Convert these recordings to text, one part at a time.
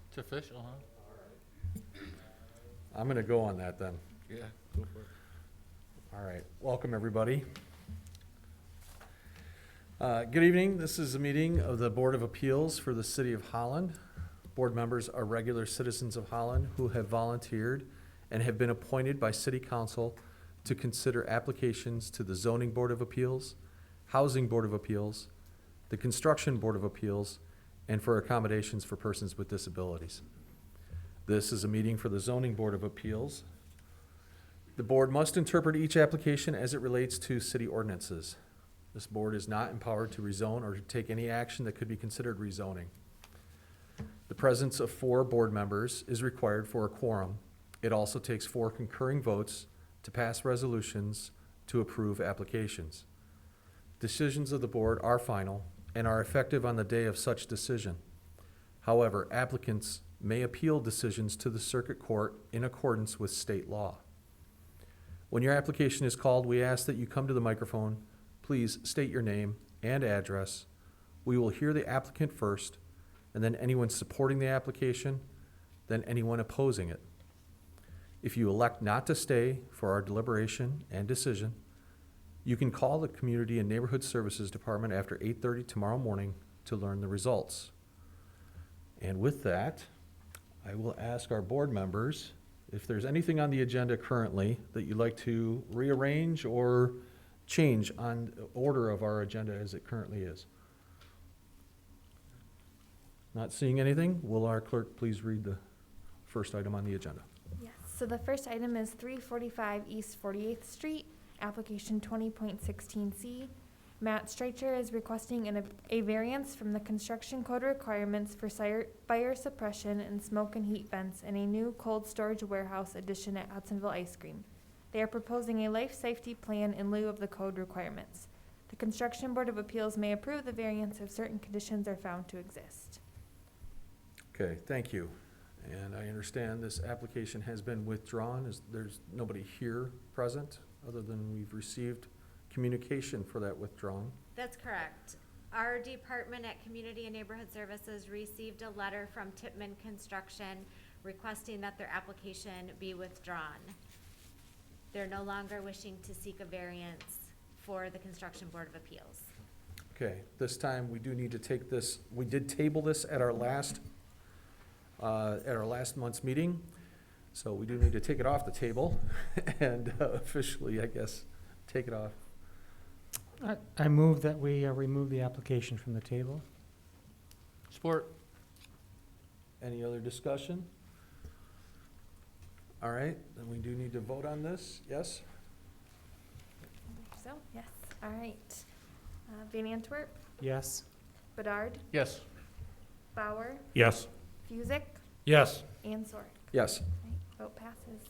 It's official, huh? I'm going to go on that then. Yeah, go for it. All right. Welcome, everybody. Good evening. This is a meeting of the Board of Appeals for the City of Holland. Board members are regular citizens of Holland who have volunteered and have been appointed by City Council to consider applications to the Zoning Board of Appeals, Housing Board of Appeals, the Construction Board of Appeals, and for accommodations for persons with disabilities. This is a meeting for the Zoning Board of Appeals. The board must interpret each application as it relates to city ordinances. This board is not empowered to rezone or to take any action that could be considered rezoning. The presence of 4 board members is required for a quorum. It also takes 4 concurring votes to pass resolutions to approve applications. Decisions of the board are final and are effective on the day of such decision. However, applicants may appeal decisions to the circuit court in accordance with state law. When your application is called, we ask that you come to the microphone. Please state your name and address. We will hear the applicant first, and then anyone supporting the application, then anyone opposing it. If you elect not to stay for our deliberation and decision, you can call the Community and Neighborhood Services Department after 8:30 tomorrow morning to learn the results. And with that, I will ask our board members if there's anything on the agenda currently that you'd like to rearrange or change on the order of our agenda as it currently is. Not seeing anything, will our clerk please read the first item on the agenda? Yes, so the first item is 345 East 48th Street, application 20.16C. Matt Streicher is requesting a variance from the construction code requirements for fire suppression and smoke and heat vents in a new cold storage warehouse addition at Hudsonville Ice Cream. They are proposing a life safety plan in lieu of the code requirements. The Construction Board of Appeals may approve the variance if certain conditions are found to exist. Okay, thank you. And I understand this application has been withdrawn. There's nobody here present other than we've received communication for that withdrawn. That's correct. Our department at Community and Neighborhood Services received a letter from Tipman Construction requesting that their application be withdrawn. They're no longer wishing to seek a variance for the Construction Board of Appeals. Okay, this time we do need to take this, we did table this at our last month's meeting. So we do need to take it off the table and officially, I guess, take it off. I move that we remove the application from the table. Support. Any other discussion? All right, then we do need to vote on this, yes? So, yes, all right. Van Antwerp, Yes. Bedard, Yes. Bauer, Yes. Fusick, Yes. and Sorek. Yes. Right, vote passes.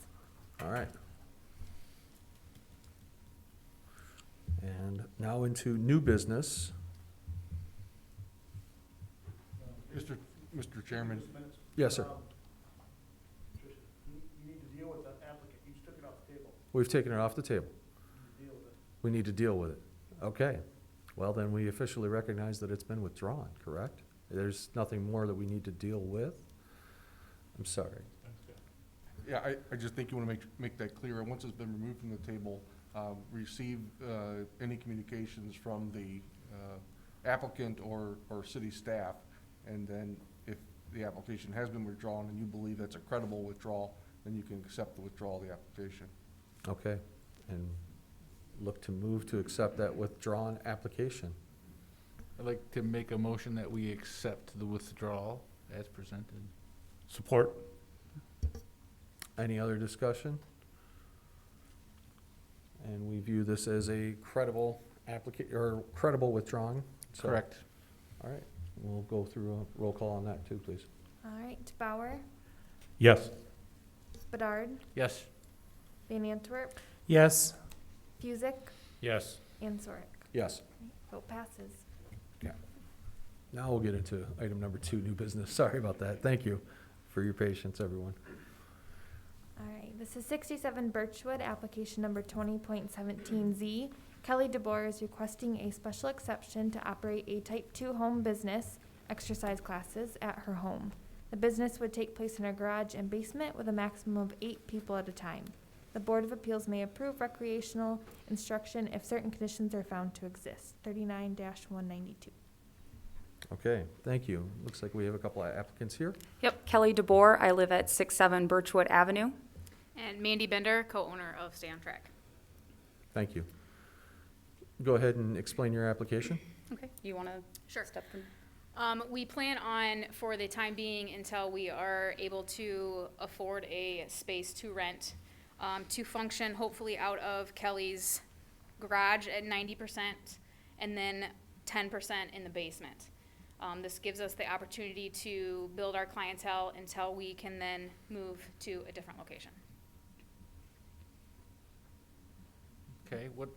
All right. And now into new business. Mr. Chairman, Yes, sir. You need to deal with that applicant, you just took it off the table, We've taken it off the table. you deal with it. We need to deal with it. Okay. Well, then we officially recognize that it's been withdrawn, correct? There's nothing more that we need to deal with. I'm sorry. yeah, I just think you want to make that clear. Once it's been removed from the table, receive any communications from the applicant or city staff, and then if the application has been withdrawn and you believe that's a credible withdrawal, then you can accept the withdrawal of the application. Okay. And look to move to accept that withdrawn application. I'd like to make a motion that we accept the withdrawal as presented. Support. Any other discussion? And we view this as a credible credible withdrawing. So- Correct. All right, we'll go through a roll call on that too, please. All right, Bauer, Yes. Bedard, Yes. Van Antwerp, Yes. Fusick, Yes. and Sorek. Yes. Vote passes. Now we'll get into item number 2, new business. Sorry about that. Thank you for your patience, everyone. All right, this is 67 Birchwood, application number 20.17Z. Kelly DeBoer is requesting a special exception to operate a Type 2 home business exercise classes at her home. The business would take place in a garage and basement with a maximum of 8 people at a time. The Board of Appeals may approve recreational instruction if certain conditions are found to exist. 39-192. Okay, thank you. Looks like we have a couple of applicants here. Yep, Kelly DeBoer. I live at 67 Birchwood Avenue. And Mandy Bender, co-owner of Stay on Track. Thank you. Go ahead and explain your application. Okay, you want to Sure. step from? We plan on, for the time being, until we are able to afford a space to rent, to function hopefully out of Kelly's garage at 90% and then 10% in the basement. This gives us the opportunity to build our clientele until we can then move to a different location. Okay, what,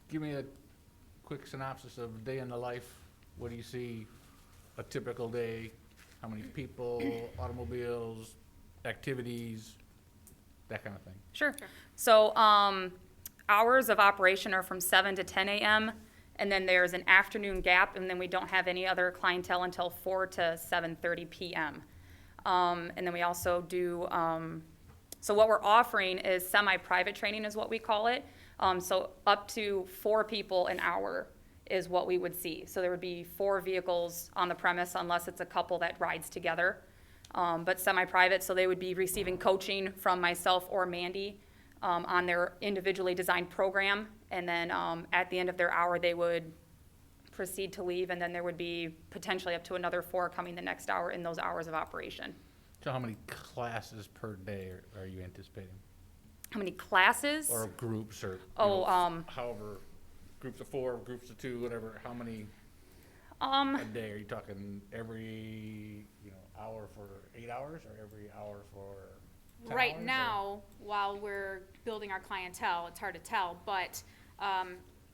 give me a quick synopsis of day in the life. What do you see, a typical day? How many people, automobiles, activities, that kind of thing? Sure. Sure. So, hours of operation are from 7 to 10 a.m., and then there's an afternoon gap, and then we don't have any other clientele until 4 to 7:30 p.m. And then we also do, so what we're offering is semi-private training is what we call it. So up to 4 people an hour is what we would see. So there would be 4 vehicles on the premise unless it's a couple that rides together. But semi-private, so they would be receiving coaching from myself or Mandy on their individually designed program. And then at the end of their hour, they would proceed to leave, and then there would be potentially up to another 4 coming the next hour in those hours of operation. So how many classes per day are you anticipating? How many classes? Or groups, or, you Oh, know, however, groups of 4, groups of 2, whatever, how many a day? Are you talking every, hour for 8 hours, or every hour for 10 Right hours, or- now, while we're building our clientele, it's hard to tell, but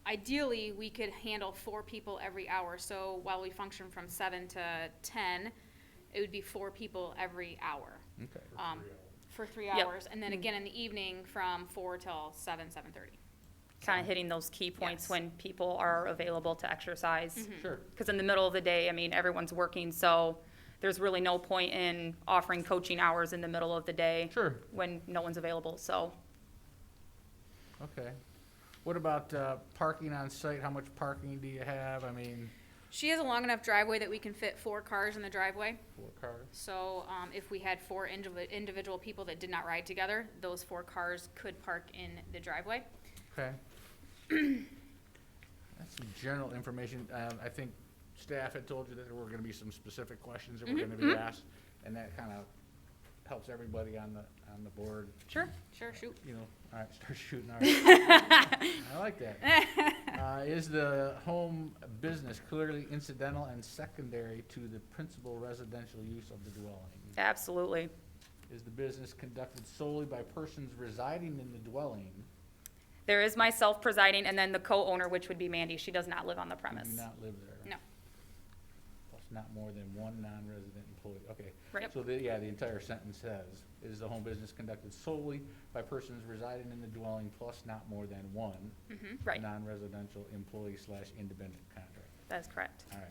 ideally, we could handle 4 people every hour. So while we function from 7 to 10, it would be 4 people every hour Okay. for 3 Yep. hours. And then again in the evening from 4 till 7, 7:30. Kind of hitting those key points Yes. when people are available to exercise. Mhm. Sure. Because in the middle of the day, I mean, everyone's working, so there's really no point in offering coaching hours in the middle of the day Sure, when no one's available, so. okay. What about parking on site? How much parking do you have? I mean, She has a long enough driveway that we can fit 4 cars in the driveway. 4 cars? So if we had 4 individual people that did not ride together, those 4 cars could park in the driveway. Okay. That's some general information. I think staff had told you that there were gonna be some specific questions that were gonna be asked, and that kind of helps everybody on the board, Sure, shoot. all right, start shooting. All right. I like that. Is the home business clearly incidental and secondary to the principal residential use of the dwelling? Absolutely. Is the business conducted solely by persons residing in the dwelling? There is myself presiding, and then the co-owner, which would be Mandy. She does not live on the Who premise. do not live there? No. Plus not more than 1 non-resident employee, okay. Right. So the entire sentence says, is the home business conducted solely by persons residing in the dwelling plus not more than 1 Right, non-residential employee/independent contractor? that is correct. All right.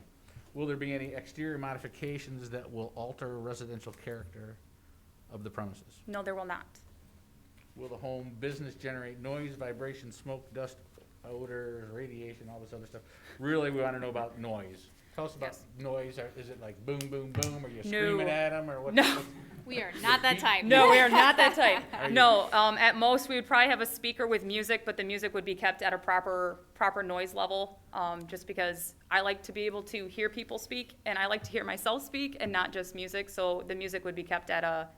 Will there be any exterior modifications that will alter residential character of the premises? No, there will not. Will the home business generate noise, vibration, smoke, dust, odor, radiation, all this other stuff? Really, we want to know about noise. Tell us about Yes. noise. Is it like boom, boom, boom? Are you No. screaming at them, or what? No. We are not that type. No, we are not that type. Are you- No, at most, we would probably have a speaker with music, but the music would be kept at a proper noise level, just because I like to be able to hear people speak, and I like to hear myself speak, and not just music, so the music would be kept at a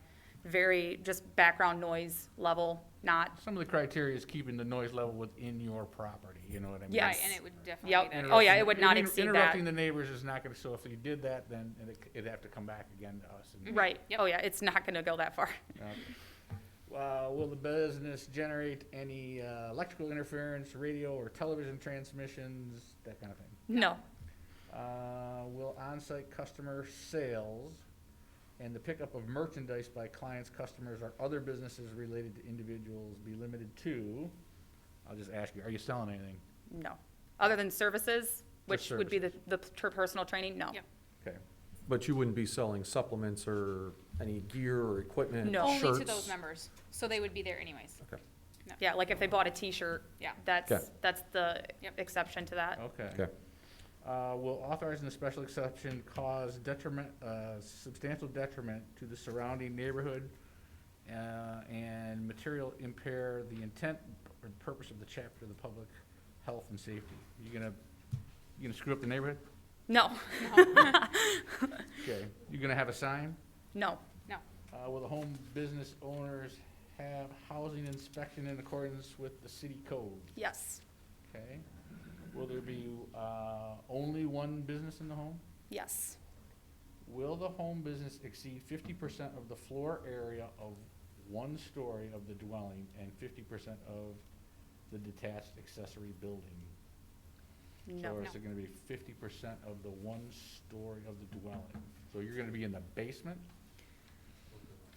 very just background noise level, not, Some of the criteria is keeping the noise level within your property, you know what I mean? Yes. Right, and it would definitely Yep. be that. Oh, yeah, it would not Interrupting- exceed that. Interrupting the neighbors is not gonna, so if you did that, then it'd have to come back again to us. and- right, Yep. oh yeah, it's not gonna go that far. Okay. Will the business generate any electrical interference, radio or television transmissions, that kind of thing? No, Will on-site customer sales and the pickup of merchandise by clients, customers, or other businesses related to individuals be limited to, I'll just ask you, are you selling anything? no. Other than services, which would be the personal training, no. Yep. Okay. But you wouldn't be selling supplements or any gear or equipment, No. shirts? Only to those members, so they would be there anyways. Okay. Yeah, like if they bought a T-shirt, Yeah. Okay. that's the Yep. exception to that. Okay. Okay. Will authorizing the special exception cause substantial detriment to the surrounding neighborhood, and material impair the intent or purpose of the chapter, the public health and safety? You gonna screw up the neighborhood? No, Okay. You gonna have a sign? no, Will the home business owners have housing inspection in accordance with the city code? yes, Okay. Will there be, only one business in the home? yes, Will the home business exceed 50% of the floor area of one story of the dwelling and 50% of the detached accessory building? no, So is it gonna be 50% of the one story of the dwelling? So you're gonna be in the basement?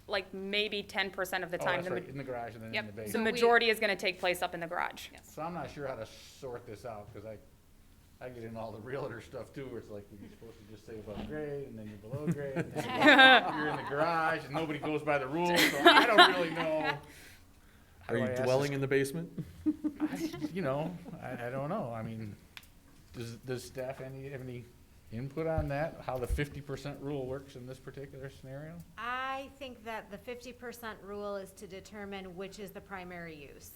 like maybe 10% of the Oh, time. that's The ma- right, in the garage and then in Yep. the The basement. So we- majority is gonna take place up in the garage. Yes. So I'm not sure how to sort this out, cause I get in all the realtor stuff too, where it's like, you're supposed to just say above grade, and then you're below grade, and then you're in the garage, and nobody goes by the rules, so I don't really know. How Are do you I ask dwelling this- in the basement? You know, I don't know, I mean, does staff have any input on that, how the 50% rule works in this particular scenario? I think that the 50% rule is to determine which is the primary use.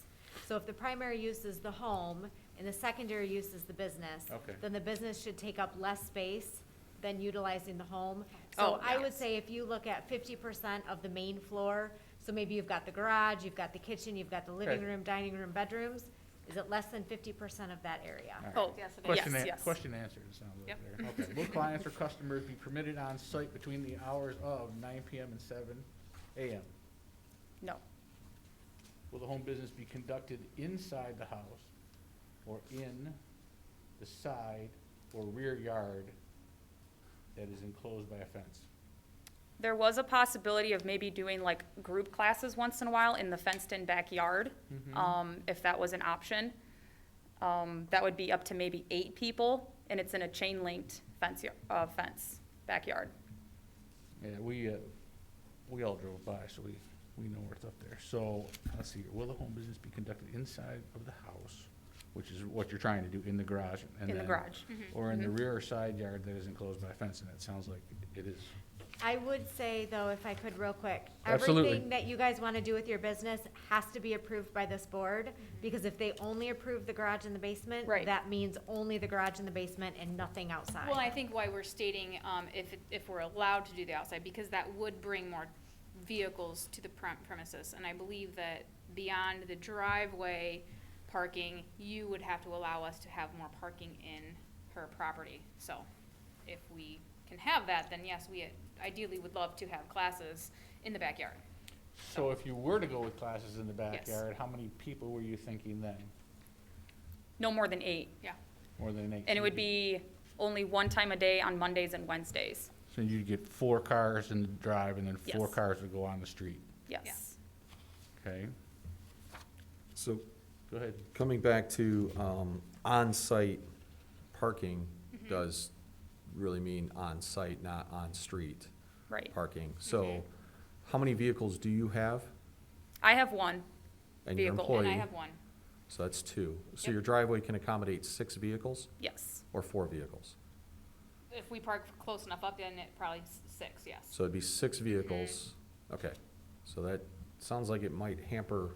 So if the primary use is the home and the secondary use is the business, Okay. then the business should take up less space than utilizing the home. Oh, So I would yes. say if you look at 50% of the main floor, so maybe you've got the garage, you've got the kitchen, you've got the living Okay. room, dining room, bedrooms, is it less than 50% of that area? All right. Oh, Yes, it is. Question, yes, yes. question answered, it sounds like Yep. there. Okay. Will clients or customers be permitted on site between the hours of 9 PM and 7 AM? No, Will the home business be conducted inside the house or in the side or rear yard that is enclosed by a fence? there was a possibility of maybe doing like group classes once in a while in the fenced-in backyard, if that was an option. That would be up to maybe 8 people, and it's in a chain-linked fence backyard. Yeah, we all drove by, so we know what's up there. So, let's see, here. Will the home business be conducted inside of the house, which is what you're trying to do, in the garage? And In the then- garage. Or in the rear or side yard that is enclosed by a fence, and it sounds like it is. I would say, though, if I could real quick, Absolutely. everything that you guys want to do with your business has to be approved by this board, because if they only approve the garage and the basement, Right. that means only the garage and the basement and nothing outside. Well, I think why we're stating, if we're allowed to do the outside, because that would bring more vehicles to the premises. And I believe that beyond the driveway parking, you would have to allow us to have more parking in her property. So if we can have that, then yes, we ideally would love to have classes in the backyard. So if you were to go with classes in the Yes. backyard, how many people were you thinking then? No more than 8. More than 8? And it would be only one time a day on Mondays and Wednesdays. So you'd get 4 cars in the drive, and then 4 Yes. cars would go on the street, Yes. okay? So Go ahead. coming back to on-site parking does really mean on-site, not on-street Right. parking. So how many vehicles do you have? I have one. And your Vehicle. employee? And I have one. So that's 2. So Yep. your driveway can accommodate 6 vehicles Yes. or 4 vehicles? If we park close enough up, then it probably 6, yes. So it'd be 6 vehicles. Okay. So that sounds like it might hamper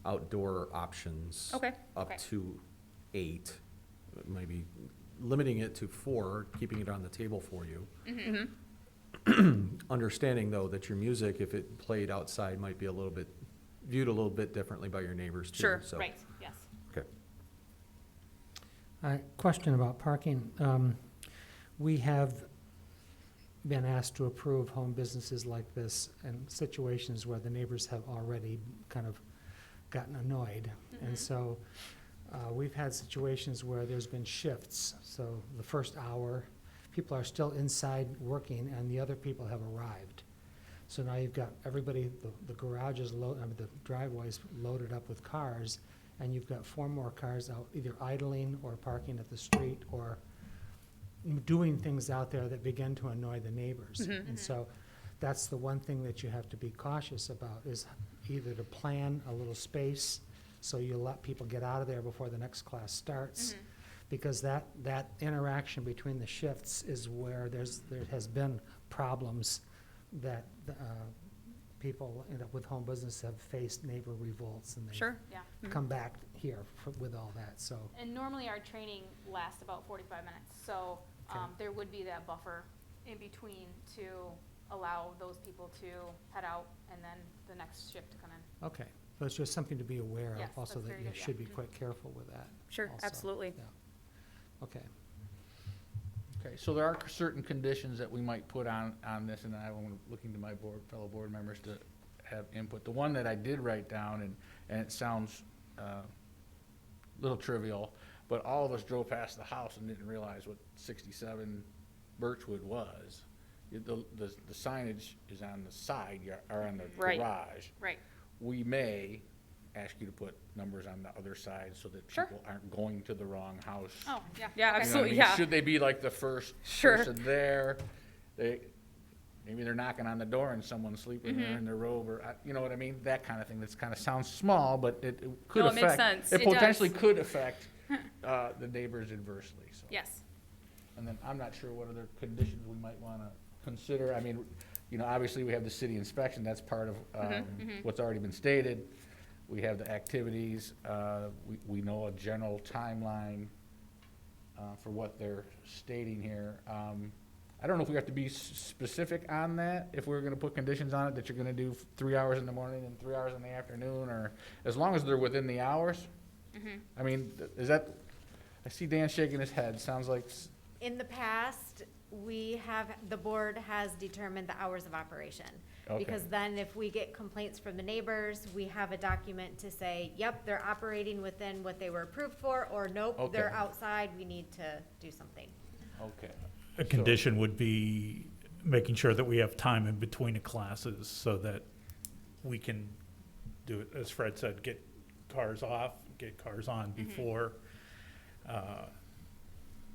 outdoor options. Okay. Up Okay. to 8, maybe limiting it to 4, keeping it on the table for you. Understanding though that your music, if it played outside, might be viewed a little bit differently by your neighbors too. Sure. So, Right, yes. okay. Question about parking. We have been asked to approve home businesses like this in situations where the neighbors have already kind of gotten annoyed. And so we've had situations where there's been shifts. So the first hour, people are still inside working and the other people have arrived. So now you've got everybody, the garage is the driveway's loaded up with cars, and you've got 4 more cars out either idling or parking at the street or doing things out there that begin to annoy the neighbors. Mhm. And so that's the one thing that you have to be cautious about, is either to plan a little space so you let people get out of there before the next class starts. Because that interaction between the shifts is where there has been problems that people with home business have faced neighbor revolts, and Sure, yeah. Mhm. come back here with all that, so. And normally our training lasts about 45 minutes, so Okay. there would be that buffer in between to allow those people to head out and then the next shift to come in. Okay, so it's just something to be aware Yes, of, also that's that very you good, yeah. should be Mhm. quite careful with that. Sure, also. absolutely. Yeah. Okay, Okay, so there are certain conditions that we might put on this, and I'm looking to my fellow board members to have input. The one that I did write down, and it sounds a little trivial, but all of us drove past the house and didn't realize what 67 Birchwood was. The signage is on the side, or on the Right. garage. Right. We may ask you to put numbers on the other side so that Sure. people aren't going to the wrong house. Oh, yeah. Yeah, Okay. You know what I absolutely, mean? yeah. Should they be like the first Sure. person there? Maybe they're knocking on the door and someone's sleeping there in their robe, or, you know what I mean? That kind of thing. That's kind of sounds small, but it could No, it makes affect. sense. It It does. potentially could affect the neighbors adversely, so. Yes. And then I'm not sure what other conditions we might want to consider. I mean, you know, obviously we have the city inspection. That's part of what's already been stated. We have the activities. We know a general timeline for what they're stating here. I don't know if we have to be specific on that, if we're gonna put conditions on it, that you're gonna do 3 hours in the morning and 3 hours in the afternoon, or as long as they're within the hours. I mean, is that, I see Dan shaking his head, sounds like, In the past, the board has determined the hours of operation. Okay. Because then if we get complaints from the neighbors, we have a document to say, yep, they're operating within what they were approved for, or nope, they're Okay. outside, we need to do something. okay. A condition would be making sure that we have time in between the classes so that we can do it, as Fred said, get cars off, get cars on before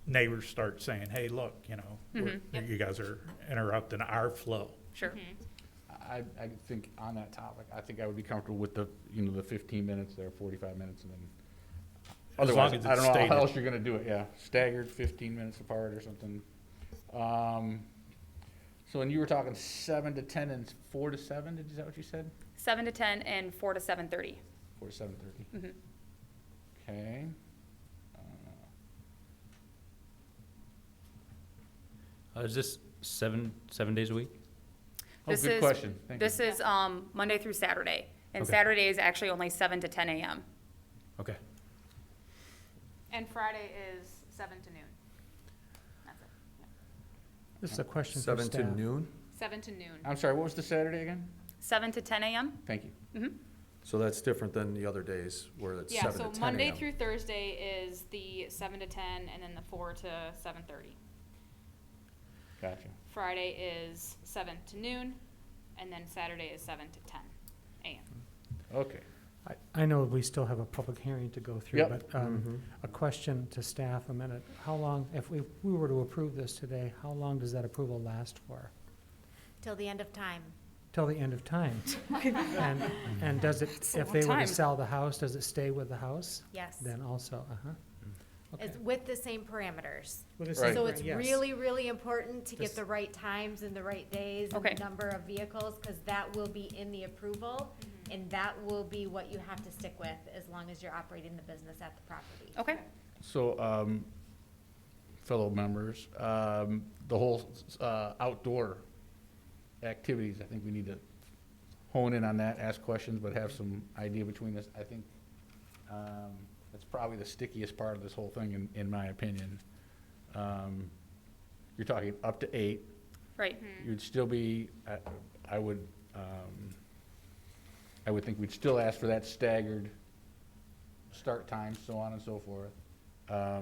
neighbors start saying, hey, look, you know, you guys are interrupting our flow. Sure. I think on that topic, I think I would be comfortable with the 15 minutes there, 45 minutes, and then As long otherwise, as I it's don't know stated. how else you're gonna do it, yeah, staggered 15 minutes apart or something. So when you were talking 7 to 10 and 4 to 7, is that what you said? 7 to 10 and 4 to 7:30. 4 to 7:30, Mhm. okay. Is this seven days a week? Oh, This good is- question, thank you. This is Monday through Saturday, and Okay. Saturday is actually only 7 to 10 a.m. Okay. And Friday is 7 to noon. That's it. Yeah. This is a question for 7 to staff. noon, 7 to noon. I'm sorry, what was the Saturday again? 7 to 10 a.m. Thank you. so that's different than the other days where it's Yeah, 7 to so 10 Monday a.m. through Thursday is the 7 to 10, and then the 4 to 7:30. Gotcha. Friday is 7 to noon, and then Saturday is 7 to 10 a.m. Okay. I know we still have a public hearing to go through, Yep. but Mhm. a question to staff a minute. How long, if we were to approve this today, how long does that approval last for? Till the end of time. Till the end of time? And does it, It's a if long they were time. to sell the house, does it stay with the house? Yes. Then also, uh-huh. Okay. It's with the same parameters. With the Right. same So gra- it's yes. really, really important to This- get the right times and the right days and Okay. the number of vehicles, because that will be in the approval, and that will be what you have to stick with as long as you're operating the business at the property. Okay. So, fellow members, the whole outdoor activities, I think we need to hone in on that, ask questions, but have some idea between us. I think that's probably the stickiest part of this whole thing, in my opinion. You're talking up to 8. Right. You'd still be, I would think we'd still ask for that staggered start time, so on and so forth. I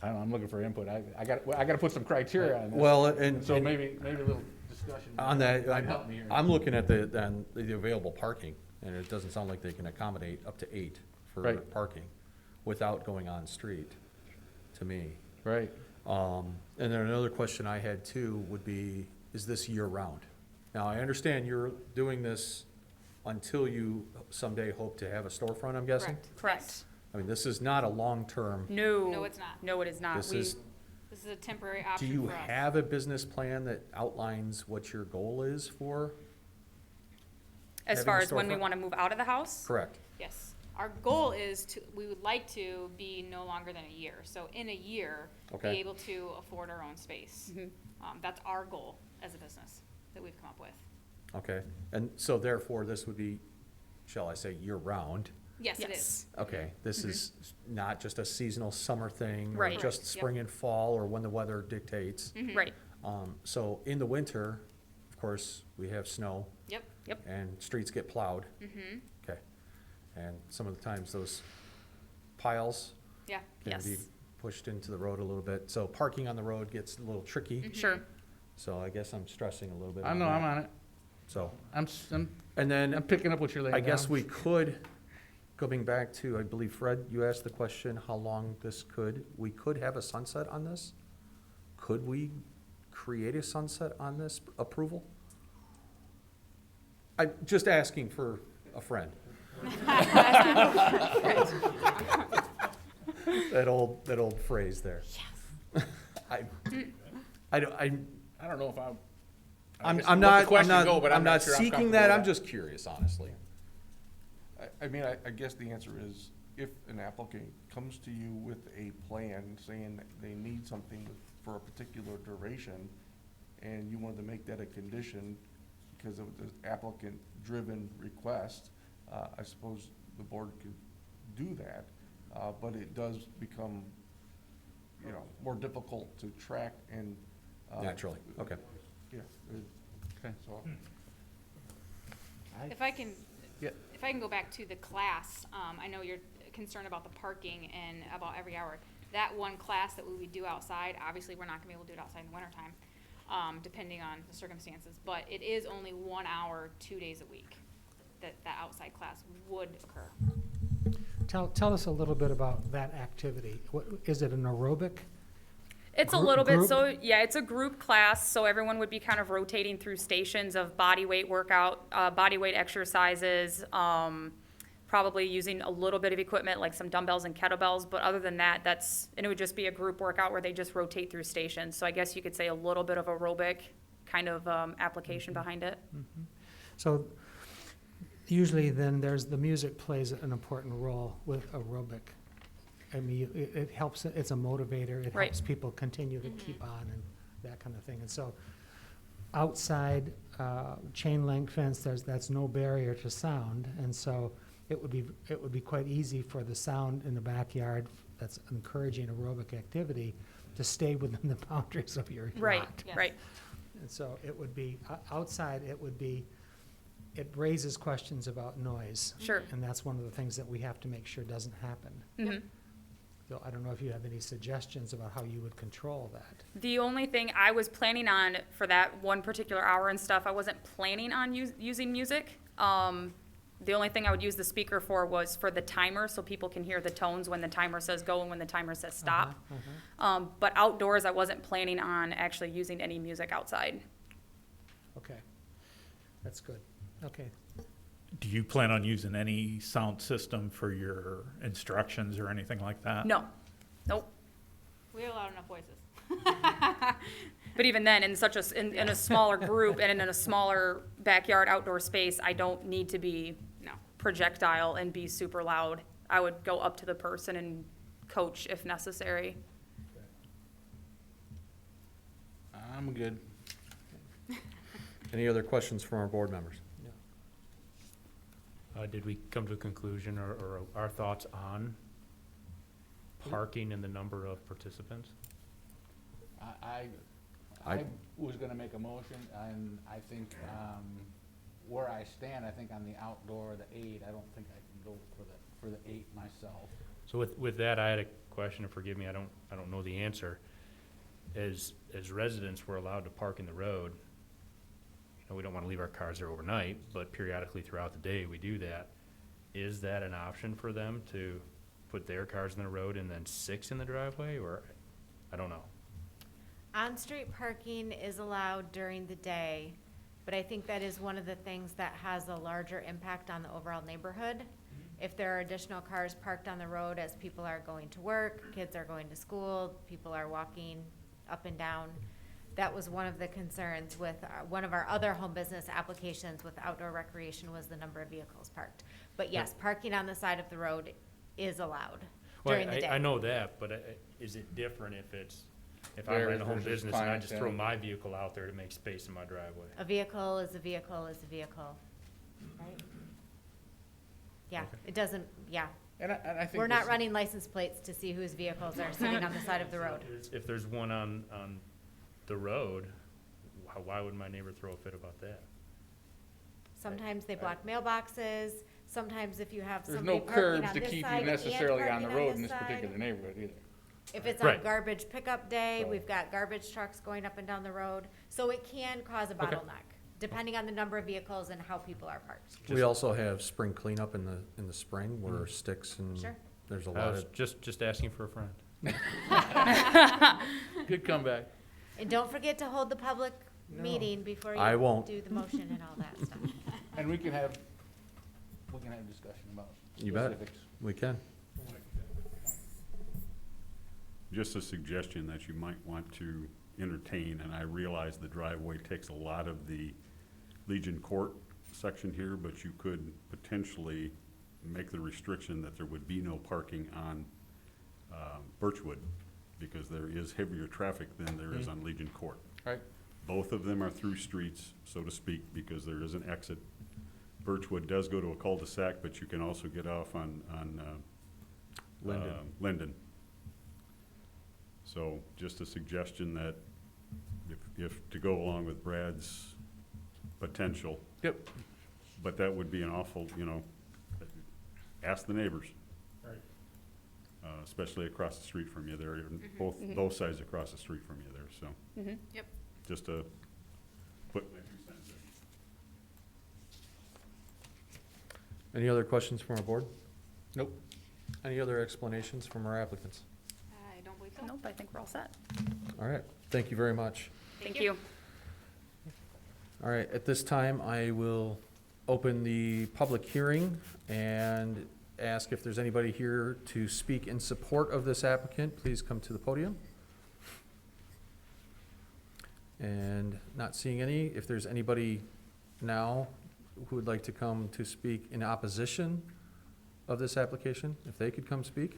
don't know, I'm looking for input. I gotta put some criteria on this. Well, and So maybe a little discussion. on that, might help me here. I'm looking at the available parking, and it doesn't sound like they can accommodate up to 8 for Right. parking without going on street, to me. Right. And then another question I had too would be, is this year-round? Now, I understand you're doing this until you someday hope to have a storefront, I'm guessing? Correct. I mean, this is not a long-term, No. No, it's not. No, it is not. this We, is, This is a temporary do option you for us. have a business plan that outlines what your goal is for? as having far a as when we storefront? want to move out of the house? Correct. Yes. Our goal is to, we would like to be no longer than a year. So in a year, be Okay. able to afford our own space. Mhm. That's our goal as a business that we've come up with. Okay, and so therefore, this would be, shall I say, year-round? Yes, it Yes. is. Okay, this is not just a seasonal summer thing, or Right. just Right, spring and fall, or when the weather dictates. Mhm. Right. So in the winter, of course, we have snow Yep. and streets get plowed. Mm-hmm. Okay, and some of the times those piles Yeah. can be Yes. pushed into the road a little bit. So parking on the road gets a little tricky. Mhm. Sure. So I guess I'm stressing a little bit I on know, I'm that. on it. So, I'm and then picking up what you're laying I down. guess we could, going back to, I believe, Fred, you asked the question, how long we could have a sunset on this? Could we create a sunset on this approval? I'm just asking for a friend. That old phrase there. Yes. I don't, I don't know if I'm. I I'm guess I'm let the not, question go, but I'm not sure I'm seeking comfortable that, with I'm just curious, honestly. I mean, I guess the answer is, if an applicant comes to you with a plan saying that they need something for a particular duration, and you wanted to make that a condition because of the applicant-driven request, I suppose the board could do that, but it does become, more difficult to track and. Naturally, okay. Yeah. Okay. So, If I can, Yeah. if I can go back to the class, I know you're concerned about the parking and about every hour. That one class that we would do outside, obviously, we're not gonna be able to do it outside in the wintertime, depending on the circumstances, but it is only 1 hour, 2 days a week that outside class would occur. Tell us a little bit about that activity. What, is it an aerobic? It's a Group- little bit, group? so, yeah, it's a group class, so everyone would be kind of rotating through stations of body weight workout, body weight exercises, probably using a little bit of equipment like some dumbbells and kettlebells, but other than that, and it would just be a group workout where they just rotate through stations. So I guess you could say a little bit of aerobic kind of application behind it. So usually then the music plays an important role with aerobic. I mean, it helps, it's a motivator, it Right. helps people continue to keep on and that kind of thing. And so outside, chain link fence, that's no barrier to sound. And so it would be quite easy for the sound in the backyard that's encouraging aerobic activity to stay within the boundaries of your Right, lot. Yes. right. And so it would be, outside, it raises questions about noise. Sure. And that's one of the things that we have to make sure doesn't happen. Mhm. So I don't know if you have any suggestions about how you would control that. The only thing I was planning on for that one particular hour and stuff, I wasn't planning on using music. The only thing I would use the speaker for was for the timer, so people can hear the tones when the timer says go and when the timer says stop. But outdoors, I wasn't planning on actually using any music outside. Okay, that's good, okay. Do you plan on using any sound system for your instructions or anything like that? No, nope. We have loud enough voices. But even then, in a smaller group and in a smaller backyard outdoor space, I don't need to be No. projectile and be super loud. I would go up to the person and coach if necessary. I'm good. Any other questions from our board members? Did we come to a conclusion or our thoughts on parking and the number of participants? I I- was gonna make a motion, and I think, where I stand, I think on the outdoor, the 8, I don't think I can go for the 8 myself. So with that, I had a question, and forgive me, I don't know the answer. As residents, we're allowed to park in the road. We don't want to leave our cars there overnight, but periodically throughout the day, we do that. Is that an option for them to put their cars in the road and then 6 in the driveway, or? I don't know. On-street parking is allowed during the day, but I think that is one of the things that has a larger impact on the overall neighborhood. If there are additional cars parked on the road as people are going to work, kids are going to school, people are walking up and down. That was one of the concerns with one of our other home business applications with outdoor recreation was the number of vehicles parked. But yes, parking on the side of the road is allowed Well, during the day. I know that, but is it different if I'm running a home Varies versus business and I just throw clientele. my vehicle out there to make space in my driveway? A vehicle is a vehicle is a vehicle, right? Yeah, Okay. it doesn't, yeah. And I think We're not this- running license plates to see whose vehicles are sitting on the side of the road. If there's one on the road, why would my neighbor throw a fit about that? Sometimes they block mailboxes, sometimes if you have There's somebody no parking curbs on to this keep side you and necessarily on the parking road in this this side. particular neighborhood either. If it's on Right. garbage pickup day, So- we've got garbage trucks going up and down the road, so it can cause a bottleneck, depending on the number of vehicles and how people are parked. We also have spring cleanup in the spring where sticks and Sure. there's a I lot was of, just asking for a friend. Good comeback. And don't forget to hold the public meeting before I you won't. do the motion and all that stuff. And we can have discussion about You bet. specifics. we can. Just a suggestion that you might want to entertain, and I realize the driveway takes a lot of the Legion Court section here, but you could potentially make the restriction that there would be no parking on Birchwood, because there is heavier traffic than there is on Legion Court. Right. Both of them are through streets, so to speak, because there is an exit. Birchwood does go to a cul-de-sac, but you can also get off on Linden. Linden. So just a suggestion that if to go along with Brad's potential. Yep. But that would be an awful, ask the neighbors. Right. Especially across the street from you there, both sides across the street from you there, so. Mhm. Yep. Just to put my 2 cents in. Any other questions from our board? Nope. Any other explanations from our applicants? I don't believe so. Nope, I think we're all set. All right, thank you very much. Thank you. All right, at this time, I will open the public hearing and ask if there's anybody here to speak in support of this applicant. Please come to the podium. And not seeing any, if there's anybody now who would like to come to speak in opposition of this application, if they could come speak.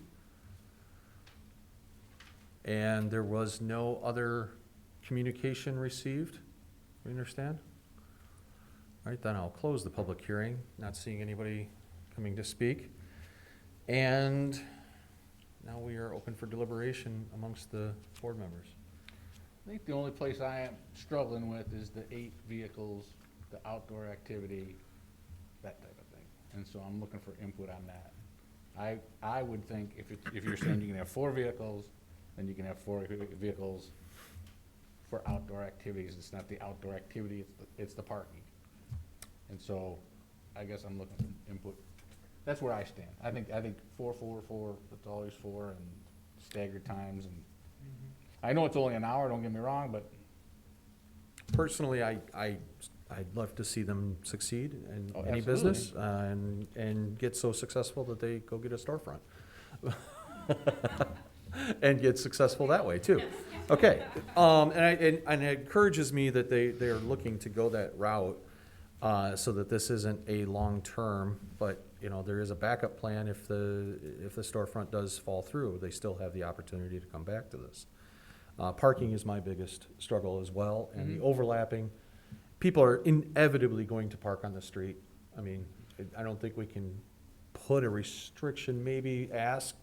And there was no other communication received, we understand? All right, then I'll close the public hearing, not seeing anybody coming to speak. And now we are open for deliberation amongst the board members. I think the only place I am struggling with is the 8 vehicles, the outdoor activity, that type of thing. And so I'm looking for input on that. I would think if you're saying you can have 4 vehicles, then you can have 4 vehicles for outdoor activities. It's not the outdoor activity, it's the parking. And so I guess I'm looking for input. That's where I stand. I think 4, 4, 4, it's always 4 and staggered times. And I know it's only an hour, don't get me wrong, but Personally, I'd love to see them succeed in Oh, any absolutely. business, and get so successful that they go get a storefront. And get successful that way too. Okay, and it encourages me that they're looking to go that route, so that this isn't a long-term, but, there is a backup plan if the storefront does fall through, they still have the opportunity to come back to this. Parking is my biggest struggle as well, and the overlapping. People are inevitably going to park on the street. I mean, I don't think we can put a restriction, maybe ask,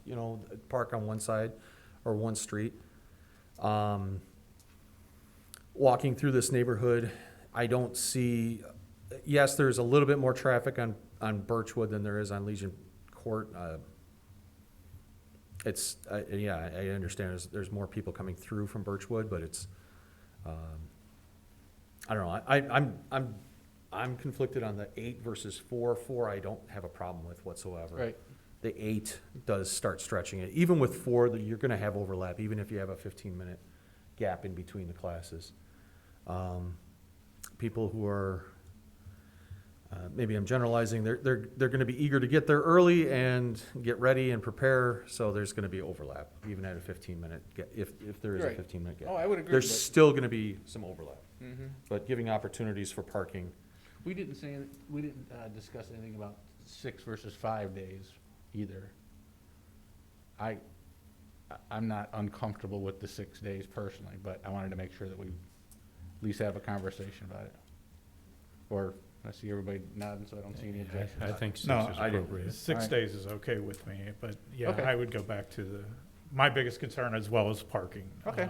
park on one side or one street. Walking through this neighborhood, I don't see, yes, there's a little bit more traffic on Birchwood than there is on Legion Court. I understand there's more people coming through from Birchwood, but it's, I don't know, I'm conflicted on the 8 versus 4. 4 I don't have a problem with whatsoever. right. the 8 does start stretching it. Even with 4, you're gonna have overlap, even if you have a 15-minute gap in between the classes. People who are, maybe I'm generalizing, they're gonna be eager to get there early and get ready and prepare, so there's gonna be overlap, even at a 15-minute, if there is a Right. 15-minute gap. Oh, I would agree, There's but- still gonna be some overlap, Mhm. but giving opportunities for parking. We didn't say, we didn't discuss anything about 6 versus 5 days either. I'm not uncomfortable with the 6 days personally, but I wanted to make sure that we at least have a conversation about it. Or, I see everybody nodding, so I don't see any objections. I think 6 No, is I didn't. appropriate. 6 Alright. days is okay with me, but yeah, Okay. I would go back to my biggest concern as well as parking. Okay.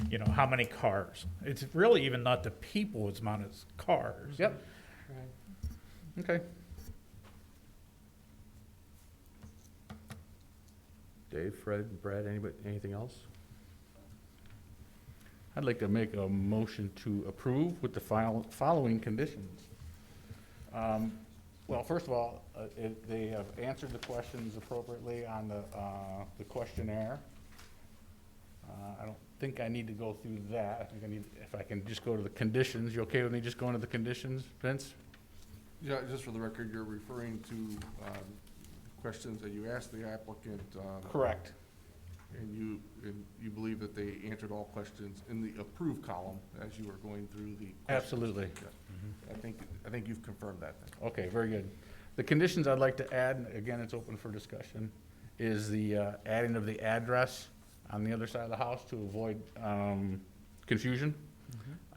You know, how many cars? It's really even not the people as much as cars. Yep. Okay. Dave, Fred, Brad, anybody, anything else? I'd like to make a motion to approve with the following conditions. Well, first of all, if they have answered the questions appropriately on the questionnaire. I don't think I need to go through that. I think I need, if I can just go to the conditions. You okay with me just going to the conditions, Vince? Yeah, just for the record, you're referring to questions that you asked the applicant. Correct. And you believe that they answered all questions in the approved column as you were going through the questions. Absolutely. Yeah. I think you've confirmed that then. Okay, very good. The conditions I'd like to add, and again, it's open for discussion, is the adding of the address on the other side of the house to avoid confusion.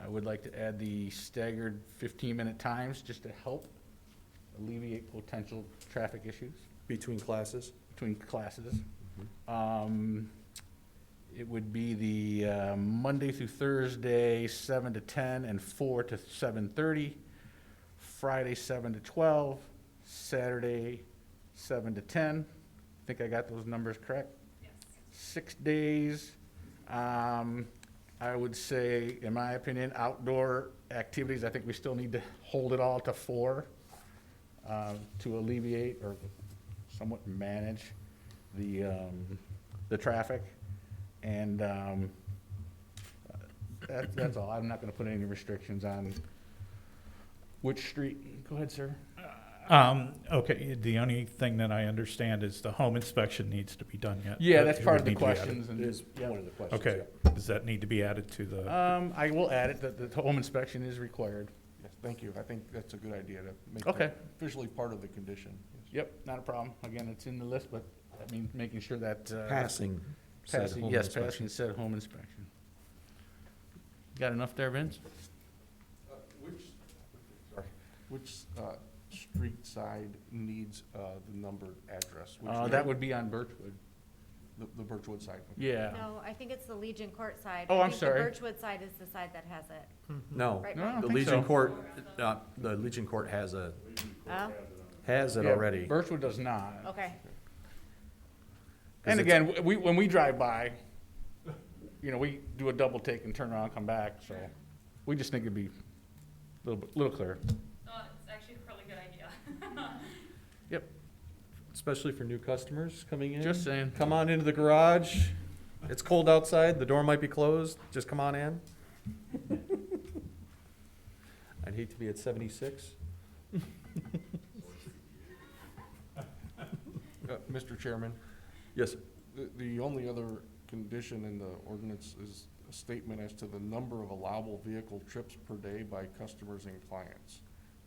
I would like to add the staggered 15-minute times just to help alleviate potential traffic issues Between classes? between classes. It would be the Monday through Thursday, 7 to 10 and 4 to 7:30. Friday, 7 to 12. Saturday, 7 to 10. I think I got those numbers correct? Yes. 6 days. I would say, in my opinion, outdoor activities, I think we still need to hold it all to 4 to alleviate or somewhat manage the traffic. And that's all. I'm not gonna put any restrictions on which street. Go ahead, sir. Okay, the only thing that I understand is the home inspection needs to be done yet. Yeah, That that's it part would of the need to be added. questions. And It is yeah. one of the questions. Okay, yeah. does that need to be added to the? I will add it, that the home inspection is required. Yes, thank you. I think that's a good idea to make Okay. that officially part of the condition. Yes. Yep, not a problem. Again, it's in the list, but I mean, making sure that. Passing said Passing, home yes, inspection. passing said home inspection. Got enough there, Vince? Which street side needs the numbered address? Which That would be on Birchwood. The Birchwood side. Yeah. No, I think it's the Legion Court side. Oh, I I'm think sorry. The Birchwood side is the side that has it. No, Right, No, I right. don't the think Legion so. Court, Oh, has it Yeah, already. Birchwood does not. okay. And 'Cause again, when we drive by, we do a double take and turn around and come back, so we just think it'd be a little clearer. It's actually a really good idea. Yep, Especially for new customers coming in. just saying. Come on into the garage. It's cold outside, the door might be closed, just come on in. I'd hate to be at 76. Mr. Chairman, Yes, the only other condition in the ordinance is a statement as to the number of allowable vehicle trips per day by customers and clients.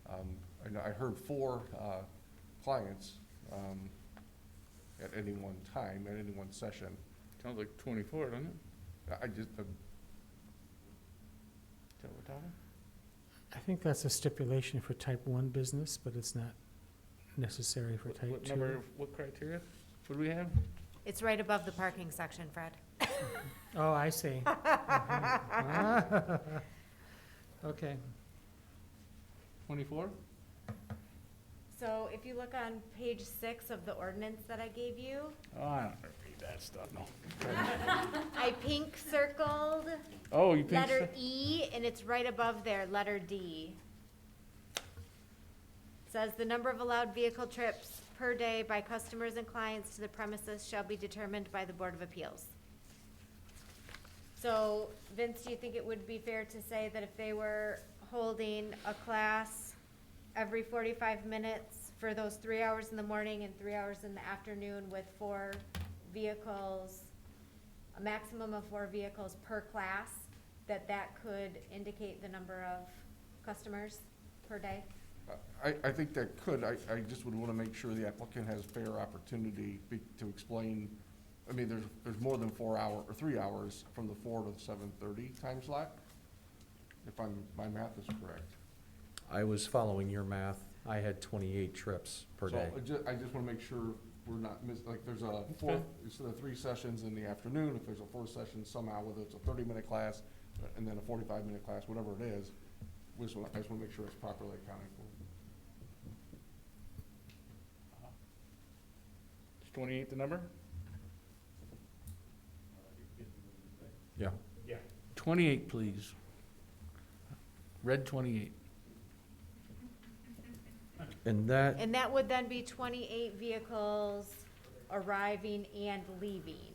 I heard 4 clients at any one time, at any one session. Sounds like 24, doesn't it? I just, Is that what we're talking? I think that's a stipulation for type 1 business, but it's not necessary for type 2. What criteria would we have? It's right above the parking section, Fred. Oh, I see. Mhm. Okay. 24? So if you look on page 6 of the ordinance that I gave you, Oh, I don't read that stuff, no. I pink circled Oh, you think letter so? E, and it's right above there, letter D. Says the number of allowed vehicle trips per day by customers and clients to the premises shall be determined by the Board of Appeals. So, Vince, do you think it would be fair to say that if they were holding a class every 45 minutes for those 3 hours in the morning and 3 hours in the afternoon with 4 vehicles, a maximum of 4 vehicles per class, that could indicate the number of customers per day? I think that could. I just would want to make sure the applicant has fair opportunity to explain. I mean, there's more than 4 hour, or 3 hours from the 4 to the 7:30 time slot, if my math is correct. I was following your math. I had 28 trips per day. So I just want to make sure we're not like there's a four, instead of 3 sessions in the afternoon, if there's a 4 session somehow, whether it's a 30-minute class and then a 45-minute class, whatever it is, I just want to make sure it's properly accounted for. Is 28 the number? Yeah. 28, please. Red 28. And that, And that would then be 28 vehicles arriving and leaving.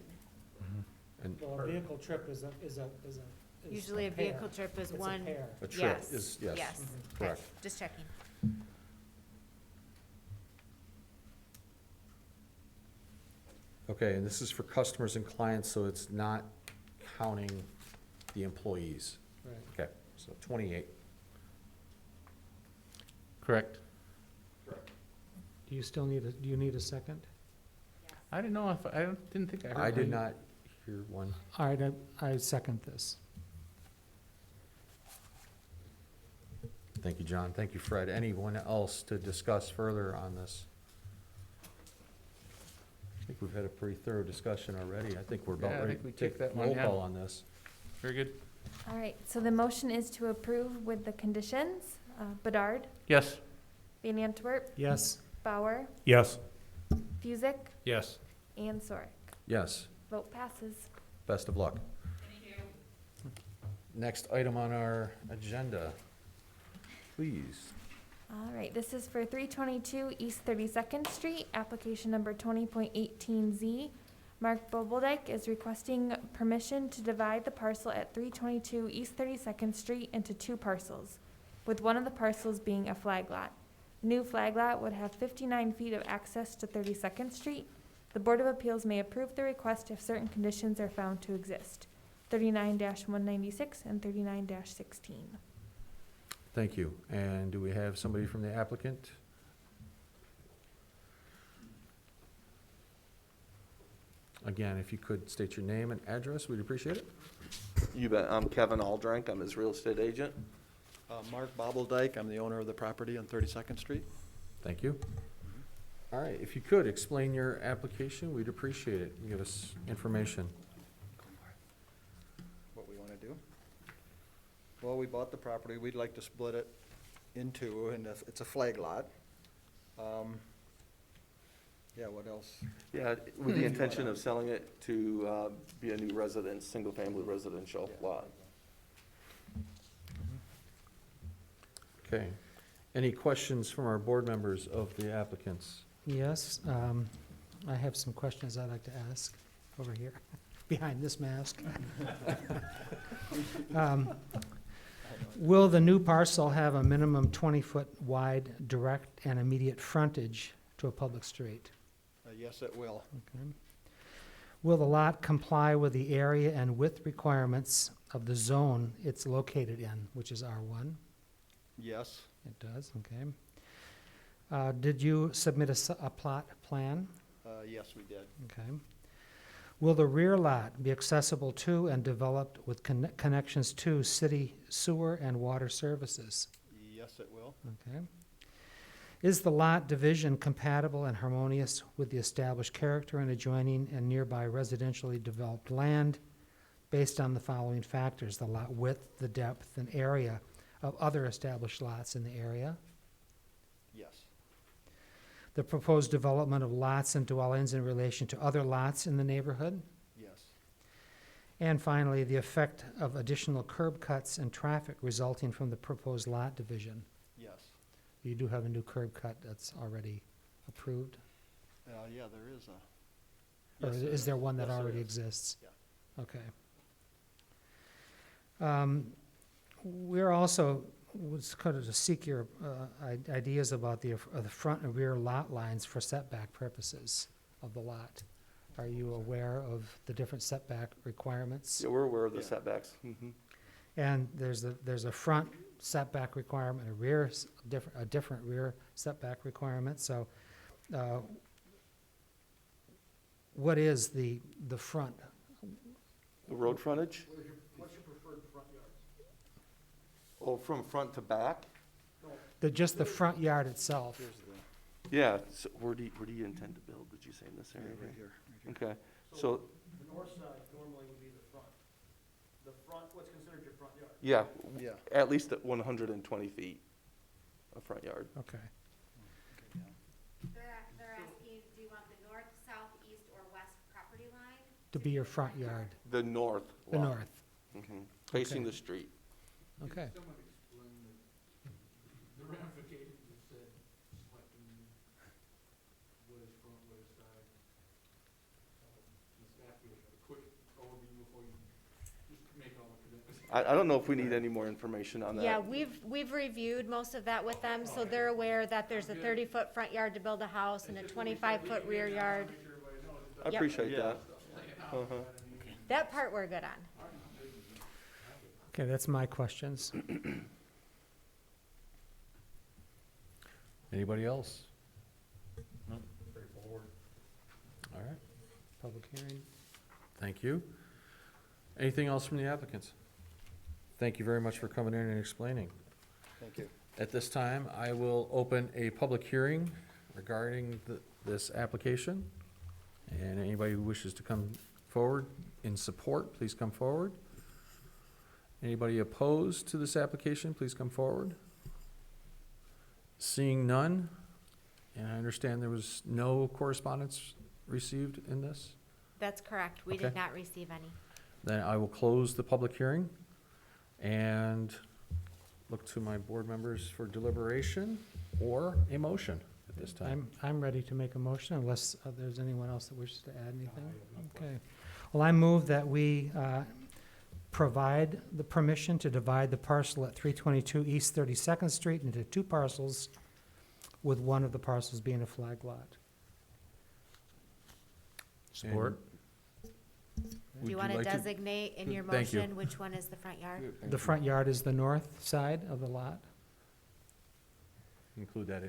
and Well, a vehicle trip is Usually a vehicle trip is one. a trip Yes, is, yes, yes. correct. Okay, just checking. Okay, and this is for customers and clients, so it's not counting the employees. Right. Okay, so 28. Correct. Do you still need do you need a second? I didn't know if, didn't think I heard. I did any. not hear one. All right, I second this. Thank you, John. Thank you, Fred. Anyone else to discuss further on this? I think we've had a pretty thorough discussion already. I think we're Yeah, about I ready think we to take kicked that one, roll yeah. call on this. Very good. All right, so the motion is to approve with the conditions. Bedard, Yes. Van Antwerp, Yes. Bauer, Yes. Fusick, Yes. and Sorek. Yes, Vote passes. best of luck. Next item on our agenda, please. All right, this is for 322 East 32nd Street, application number 20.18Z. Mark Bobeldike is requesting permission to divide the parcel at 322 East 32nd Street into 2 parcels, with one of the parcels being a flag lot. The new flag lot would have 59 feet of access to 32nd Street. The Board of Appeals may approve the request if certain conditions are found to exist. 39-196 and 39-16. Thank you. And do we have somebody from the applicant? Again, if you could state your name and address, we'd appreciate it. You bet. I'm Kevin Aldrink. I'm his real estate agent. Mark Bobeldike, I'm the owner of the property on 32nd Street. Thank you. All right, if you could explain your application, we'd appreciate it. Give us information. What we want to do? Well, we bought the property. We'd like to split it in 2, and it's a flag lot. Yeah, what else? Yeah, with the intention of selling it to be a new residence, single-family residential lot. Okay. Any questions from our board members of the applicants? Yes, I have some questions I'd like to ask over here, behind this mask. Will the new parcel have a minimum 20-foot wide direct and immediate frontage to a public street? Yes, it will. Okay. Will the lot comply with the area and width requirements of the zone it's located in, which is R1? Yes, It does, okay. Did you submit a plot plan? yes, we did. Okay. Will the rear lot be accessible to and developed with connections to city sewer and water services? Yes, it will. Okay. Is the lot division compatible and harmonious with the established character and adjoining and nearby residentially developed land based on the following factors: the lot width, the depth, and area of other established lots in the area, Yes, the proposed development of lots and dwellings in relation to other lots in the neighborhood, yes, and finally, the effect of additional curb cuts and traffic resulting from the proposed lot division. yes, You do have a new curb cut that's already approved? Yeah, there is a. Or Yes, is there one that Yes, there already is. exists? Yeah. Okay. We're also, was kind of to seek your ideas about the front and rear lot lines for setback purposes of the lot. Are you aware of the different setback requirements? Yeah, we're aware of the Yeah. setbacks. Mhm. And there's a front setback requirement, a different rear setback requirement, so, what is the front? The road frontage? What's your preferred front yard? Oh, from front to back? Just the front yard itself? Here's the, Yeah, so where do you intend to build, would you say, in this yeah, area? right here. Okay, so, The north side normally would be the front. The front, what's considered your front yard? yeah, Yeah. at least at 120 feet of front yard. Okay. They're asking, do you want the north, south, east, or west property line? To be your front yard, The north the lot. north, Facing Okay. the street. okay. Someone explain the ramifications of said selecting what is front, what is side. Let's ask you a quick overview before you just make all the commitments. I don't know if we need any more information on that. Yeah, we've reviewed most of that with them, so they're aware that there's a 30-foot front yard to build a house and a 25-foot rear yard. I Yep. appreciate Yeah. that. Uh-huh. That part we're good on. Okay, that's my questions. Anybody else? Straightforward. All right, Public hearing. thank you. Anything else from the applicants? Thank you very much for coming in and explaining. Thank you. At this time, I will open a public hearing regarding this application. And anybody who wishes to come forward in support, please come forward. Anybody opposed to this application, please come forward. Seeing none, and I understand there was no correspondence received in this, That's correct. We Okay. did not receive any. then I will close the public hearing and look to my board members for deliberation or a motion at this time. I'm ready to make a motion unless there's anyone else that wishes to add anything. Okay. Well, I move that we provide the permission to divide the parcel at 322 East 32nd Street into two parcels, with one of the parcels being a flag lot. Support. Do you want to designate in your Thank you. motion which one is the front yard? The front yard is the north side of the lot? Include that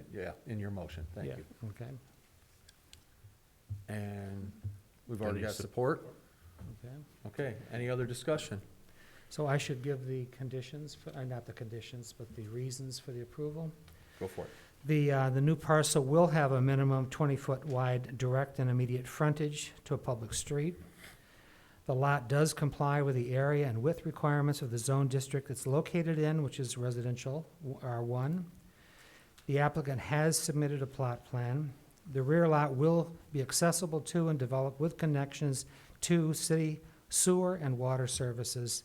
in your motion, thank Yeah, you. Okay, And we've Then already you got sup- support. okay. Okay, any other discussion? So I should give the conditions, not the conditions, but the reasons for the approval? Go for it. The new parcel will have a minimum 20-foot wide direct and immediate frontage to a public street. The lot does comply with the area and width requirements of the zone district it's located in, which is residential, R1. The applicant has submitted a plot plan. The rear lot will be accessible to and developed with connections to city sewer and water services.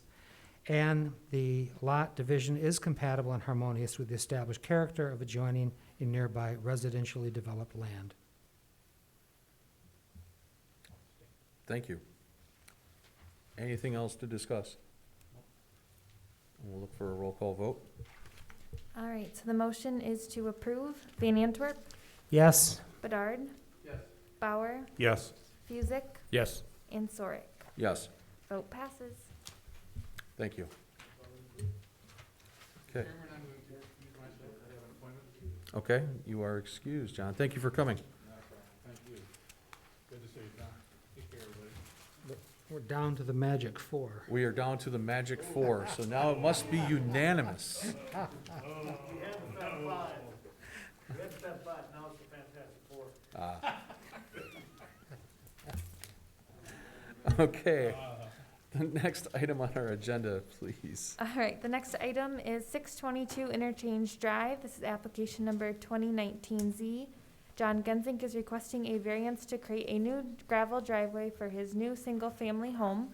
And the lot division is compatible and harmonious with the established character of adjoining and nearby residentially developed land. Thank you. Anything else to discuss? We'll look for a roll call vote. All right, so the motion is to approve Van Antwerp, Yes? Bedard. Yes. Bauer, Yes. Fusick, Yes. and Sorick. Yes, Vote passes. thank you. Okay, Chairman, I'm going to excuse myself. I have an appointment. okay, you are excused, John. Thank you for coming. Thank you. Good to see you, John. Take care, everybody. We're down to the magic four. We are down to the magic four, so now it must be unanimous. We had the Fab Five. We had the Fab Five, now it's the Fantastic Four. Okay, the next item on our agenda, please. All right, the next item is 622 Interchange Drive. This is application number 2019Z. John Gensink is requesting a variance to create a new gravel driveway for his new single-family home.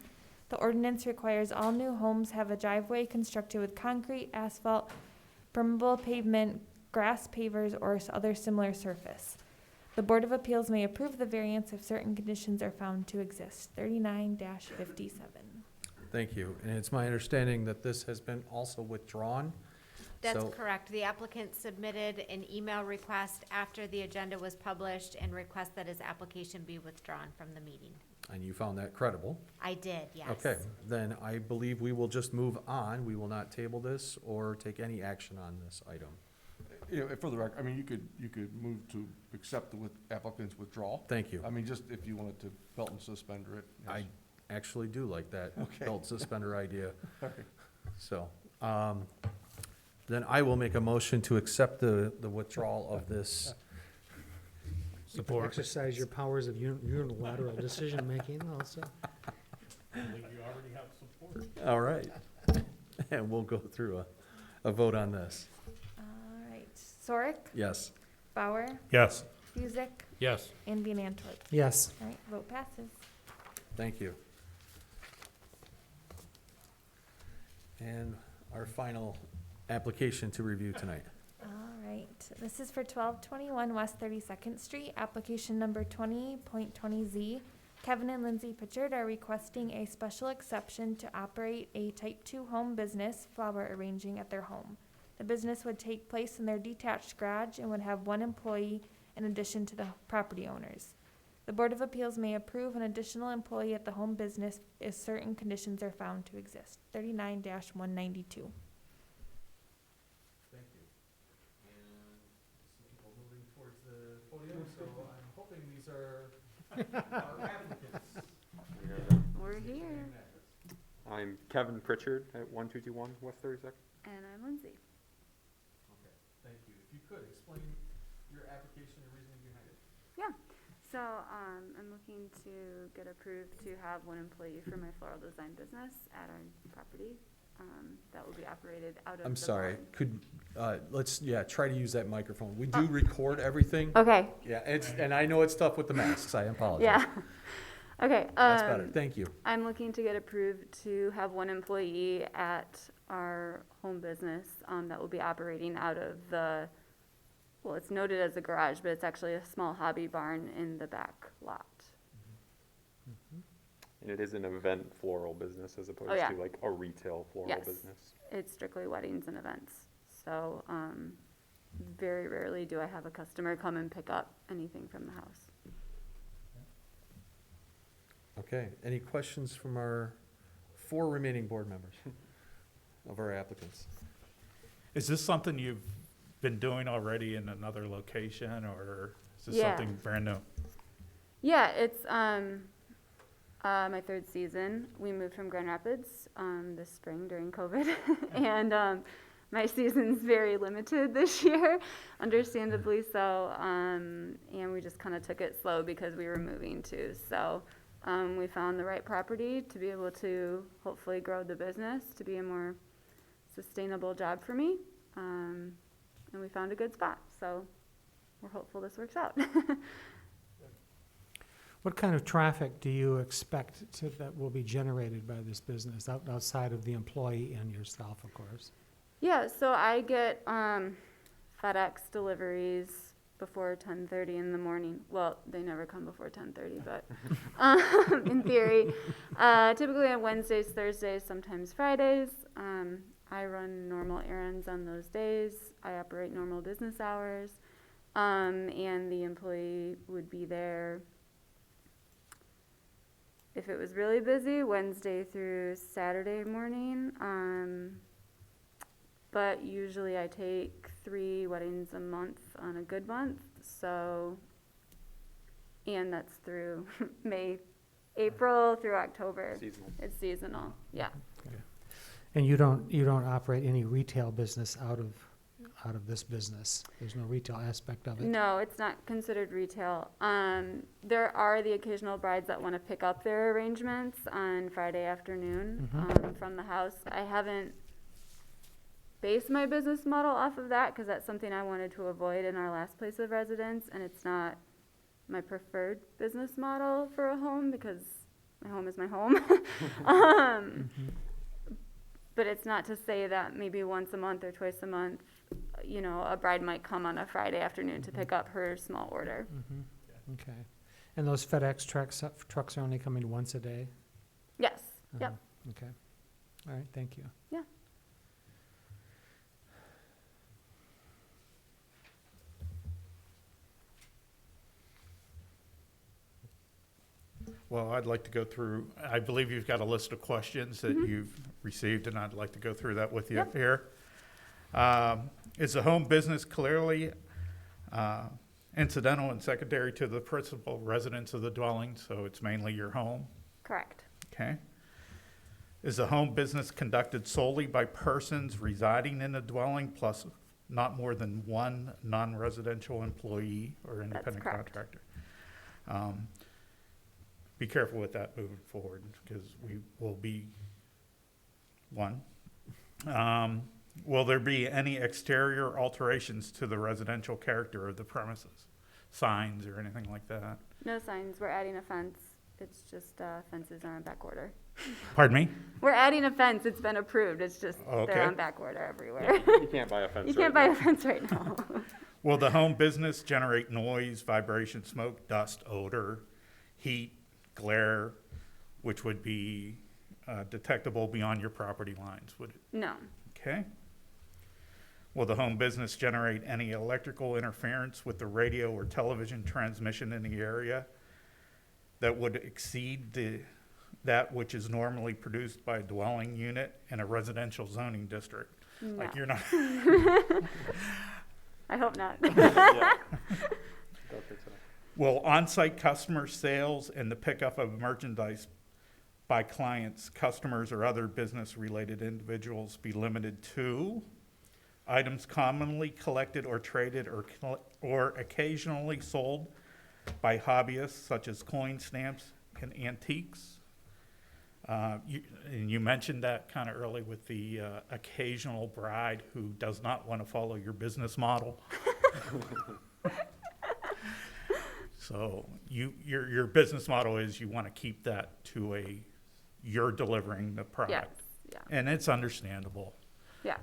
The ordinance requires all new homes have a driveway constructed with concrete, asphalt, permeable pavement, grass pavers, or other similar surface. The Board of Appeals may approve the variance if certain conditions are found to exist. 39-57. Thank you. And it's my understanding that this has been also withdrawn. That's So- correct. The applicant submitted an email request after the agenda was published and request that his application be withdrawn from the meeting. And you found that credible. I did, yes. Okay, then I believe we will just move on. We will not table this or take any action on this item. You know, for the record, I mean, you could move to accept the applicant's withdrawal. Thank you. I mean, just if you wanted to belt and suspender it. yes. I actually do like that Okay. belt suspender idea. All right. So, then I will make a motion to accept the withdrawal of this. Support. Exercise your powers of unilateral decision-making also. You already have support. All right. And we'll go through a vote on this. All right. Sorek, Yes. Bauer, Yes. Buzick, Yes. and Van Antwerp. Yes. All right, vote passes. Thank you. And our final application to review tonight. All right, this is for 1221 West 32nd Street, application number 20.20Z. Kevin and Lindsay Pritchard are requesting a special exception to operate a Type 2 home business, flower arranging, at their home. The business would take place in their detached garage and would have one employee in addition to the property owners. The Board of Appeals may approve an additional employee at the home business if certain conditions are found to exist. 39-192. Thank you. And some people moving towards the podium, so I'm hoping these are our applicants. We're here. I'm Kevin Pritchard at 1221 West 32nd. And I'm Lindsay. Okay, thank you. If you could, explain your application and reasoning behind it. So, I'm looking to get approved to have one employee for my floral design business at our property, that will be operated out of I'm the sorry, barn. could, try to use that microphone. We do record everything. Okay, Yeah, and I know it's tough with the masks, I apologize. yeah. Okay, That's better, thank you. I'm looking to get approved to have one employee at our home business, that will be operating out of the, well, it's noted as a garage, but it's actually a small hobby barn in the back lot. And it is an event floral business as opposed yeah. to like a retail floral Yes. business. It's strictly weddings and events. So, very rarely do I have a customer come and pick up anything from the house. Okay, any questions from our 4 remaining board members of our applicants? Is this something you've been doing already in another location, or is this Yeah. something brand new? Yeah, it's my 3rd season. We moved from Grand Rapids this spring during COVID, and my season's very limited this year, understandably so. And we just kind of took it slow because we were moving too. So we found the right property to be able to hopefully grow the business to be a more sustainable job for me. And we found a good spot, so we're hopeful this works out. What kind of traffic do you expect that will be generated by this business, outside of the employee and yourself, of course? Yeah, so I get FedEx deliveries before 10:30 in the morning. Well, they never come before 10:30, but in theory. Typically on Wednesdays, Thursdays, sometimes Fridays. I run normal errands on those days. I operate normal business hours. And the employee would be there, if it was really busy, Wednesday through Saturday morning. But usually I take 3 weddings a month on a good month, so, and that's through April through October. Seasonal. It's seasonal, yeah. And you don't operate any retail business out of this business? There's no retail aspect of it? No, it's not considered retail. There are the occasional brides that want to pick up their arrangements on Friday afternoon from the house. I haven't based my business model off of that because that's something I wanted to avoid in our last place of residence, and it's not my preferred business model for a home because my home is my home. But it's not to say that maybe once a month or twice a month, you know, a bride might come on a Friday afternoon to pick up her small order. Mm-hmm. Okay. And those FedEx trucks are only coming once a day? Yes, yep. Uh-huh. Okay. All right, thank you. Yeah. Well, I'd like to go through, I believe you've got a list of questions that you've received, and I'd like to go through that with you Yep. here. Is the home business clearly incidental and secondary to the principal residence of the dwelling, so it's mainly your home? Correct. Okay. Is the home business conducted solely by persons residing in the dwelling plus not more than one non-residential employee or independent correct. contractor? Be careful with that moving forward, because we will be one. Will there be any exterior alterations to the residential character of the premises? Signs or anything like that? No signs. We're adding a fence. It's just fences are on back order. Pardon me? We're adding a fence. It's been approved. It's just Okay. they're on back order everywhere. You can't buy a fence. You can't buy a fence right now. Will the home business generate noise, vibration, smoke, dust, odor, heat, glare, which would be detectable beyond your property lines, would it? No. Okay. Will the home business generate any electrical interference with the radio or television transmission in the area that would exceed that which is normally produced by a dwelling unit in a residential zoning district? No. Like you're not, I hope not. Yeah. Don't think so. will on-site customer sales and the pickup of merchandise by clients, customers, or other business-related individuals be limited to items commonly collected or traded or occasionally sold by hobbyists such as coin stamps and antiques? And you mentioned that kind of early with the occasional bride who does not want to follow your business model. So your business model is you want to keep that to you're delivering the product. Yes. Yeah. And it's understandable. Yeah.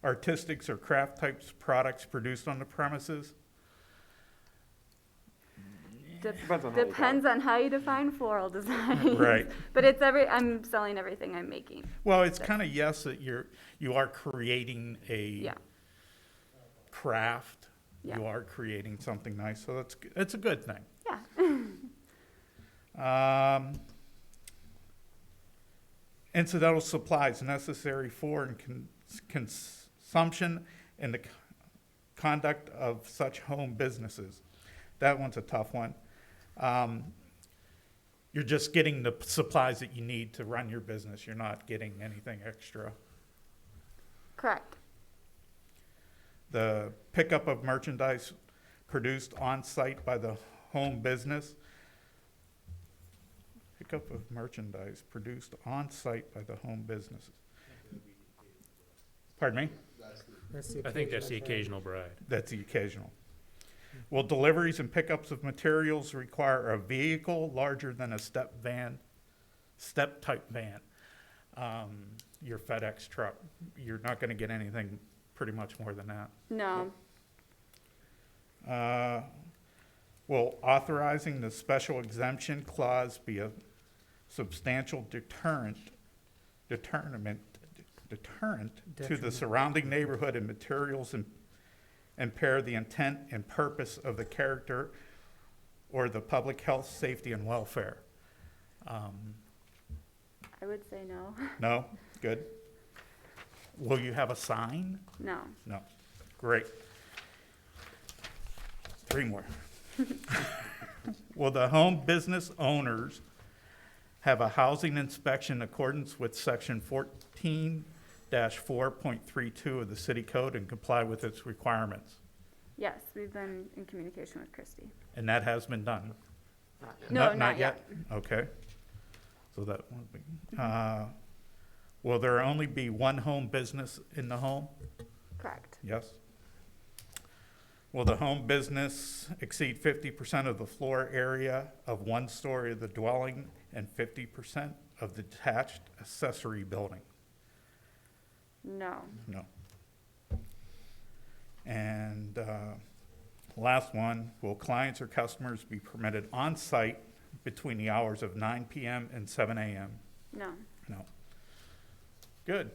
Artistics or craft types products produced on the premises? Depends on how you Depends on how you define floral design. Right. But I'm selling everything I'm making. Well, it's kind of yes that you are creating a Yeah. craft. Yeah. You are creating something nice, so it's a good thing. Yeah. Incidental supplies necessary for and consumption and the conduct of such home businesses. That one's a tough one. You're just getting the supplies that you need to run your business. You're not getting anything extra. Correct. The pickup of merchandise produced on-site by the home business. Pickup of merchandise produced on-site by the home businesses. Pardon me? I think that's the occasional bride. That's the occasional. Will deliveries and pickups of materials require a vehicle larger than a step type van? Your FedEx truck, you're not gonna get anything pretty much more than that. No. Will authorizing the special exemption clause be a substantial deterrent to the surrounding neighborhood and materials and impair the intent and purpose of the character or the public health, safety, and welfare? I would say no. No? Good. Will you have a sign? No. No. Great. 3 more. Will the home business owners have a housing inspection in accordance with section 14-4.32 of the city code and comply with its requirements? Yes, we've been in communication with Christy. And that has been done? No, not yet. Okay. So that won't be, will there only be one home business in the home? Correct. Yes. Will the home business exceed 50% of the floor area of 1 story of the dwelling and 50% of the detached accessory building? No. No. And last one, will clients or customers be permitted on-site between the hours of 9 PM and 7 AM? No. No. Good.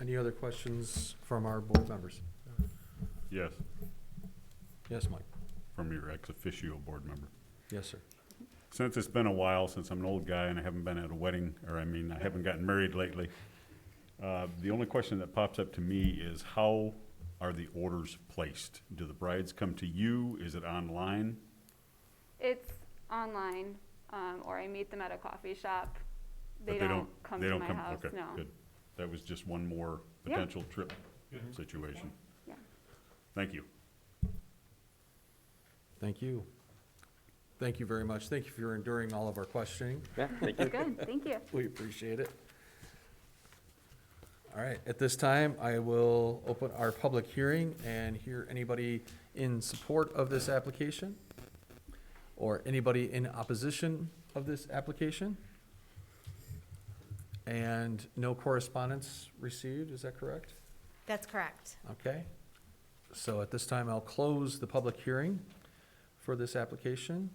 Any other questions from our board members? Yes, Yes, Mike? from your ex officio board member. Yes, sir. Since it's been a while, since I'm an old guy and I haven't been at a wedding, or I mean, I haven't gotten married lately, the only question that pops up to me is how are the orders placed? Do the brides come to you? Is it online? It's online, or I meet them at a coffee shop. They But don't come they to don't my come- house, okay, no. good. That was just one more Yeah. potential trip situation. Yeah. Thank you. Thank you. Thank you very much. Thank you for enduring all of our questioning. Yeah, thank you. Good, thank you. We appreciate it. All right, at this time, I will open our public hearing and hear anybody in support of this application or anybody in opposition of this application. And no correspondence received, is that correct? That's correct. Okay. So at this time, I'll close the public hearing for this application.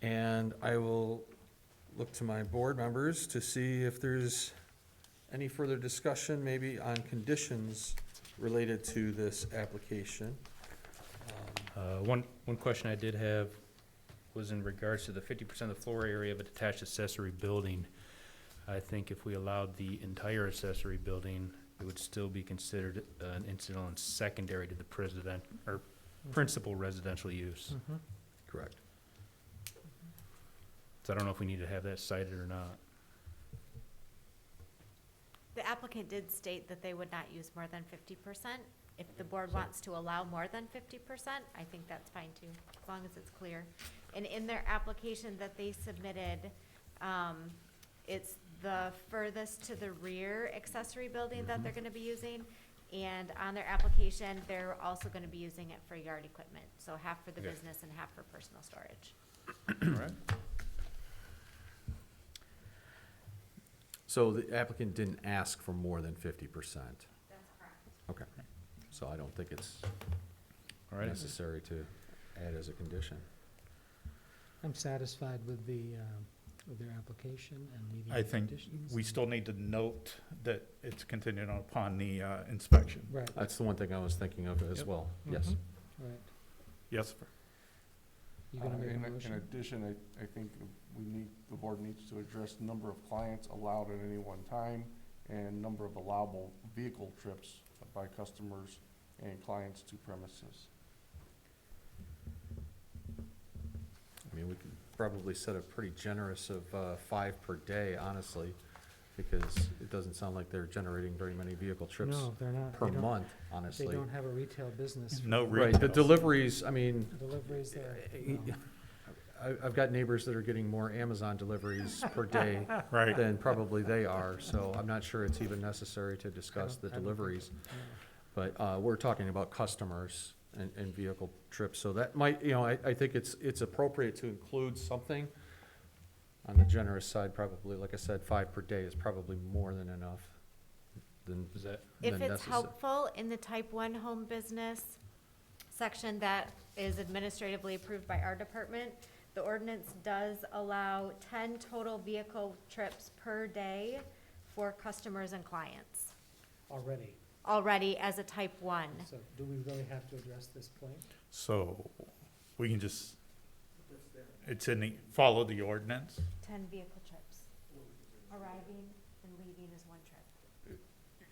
And I will look to my board members to see if there's any further discussion, maybe on conditions related to this application. One question I did have was in regards to the 50% of the floor area of a detached accessory building. I think if we allowed the entire accessory building, it would still be considered an incidental and secondary to the principal residential use. Correct. So I don't know if we need to have that cited or not. The applicant did state that they would not use more than 50%. If the board wants to allow more than 50%, I think that's fine too, as long as it's clear. And in their application that they submitted, it's the furthest to the rear accessory building that they're gonna be using. And on their application, they're also gonna be using it for yard equipment, so half for the Okay. business and half for personal storage. All right. So the applicant didn't ask for more than 50%. That's correct. Okay. So I don't think it's All right. necessary to add as a condition. I'm satisfied with their application and meeting I the think conditions. we still need to note that it's contingent upon the inspection. Right, That's the one thing I was thinking of as Yep. well. Yes. right. Yes, You gonna make a In motion? addition, I think the board needs to address the number of clients allowed at any one time and number of allowable vehicle trips by customers and clients to premises. I mean, we could probably set a pretty generous of 5 per day, honestly, because it doesn't sound like they're generating very many vehicle trips No, they're not. per They don't- month, They honestly. don't have a retail business. no Right, the retail. deliveries, I mean, Deliveries there. no. I've got neighbors that are getting more Amazon deliveries per day Right. than probably they are, so I'm not sure it's even necessary to discuss the I don't think deliveries. so, no. But we're talking about customers and vehicle trips, so that might, I think it's appropriate to include something on the generous side, probably, like I said, 5 per day is probably more than enough. Is that, If than it's necessary. helpful, in the type 1 home business section that is administratively approved by our department, the ordinance does allow 10 total vehicle trips per day for customers and clients, already as a type 1. So do we really have to address this point? So we can just, it's follow the ordinance? 10 vehicle trips. Arriving and leaving is one trip.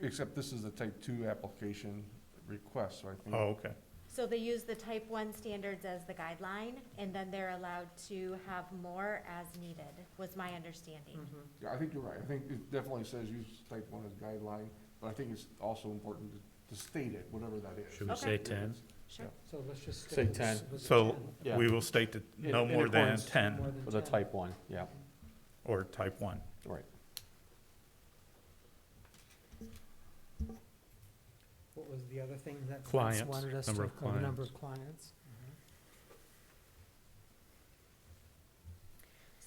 Except this is a type 2 application request, so I think. Oh, okay. So they use the type 1 standards as the guideline, and then they're allowed to have more as needed, was my understanding. Yeah, I think you're right. I think it definitely says use type 1 as guideline, but I think it's also important to state it, whatever that is. should we Okay. say 10? Sure. So let's just. Say stick with 10. with the So 10. Yeah. we will state that no In more than accordance 10 More than For the 10. type 1, yeah, or type 1. right. What was the other thing that Vince Clients, wanted us number to, of oh, the number clients. of clients?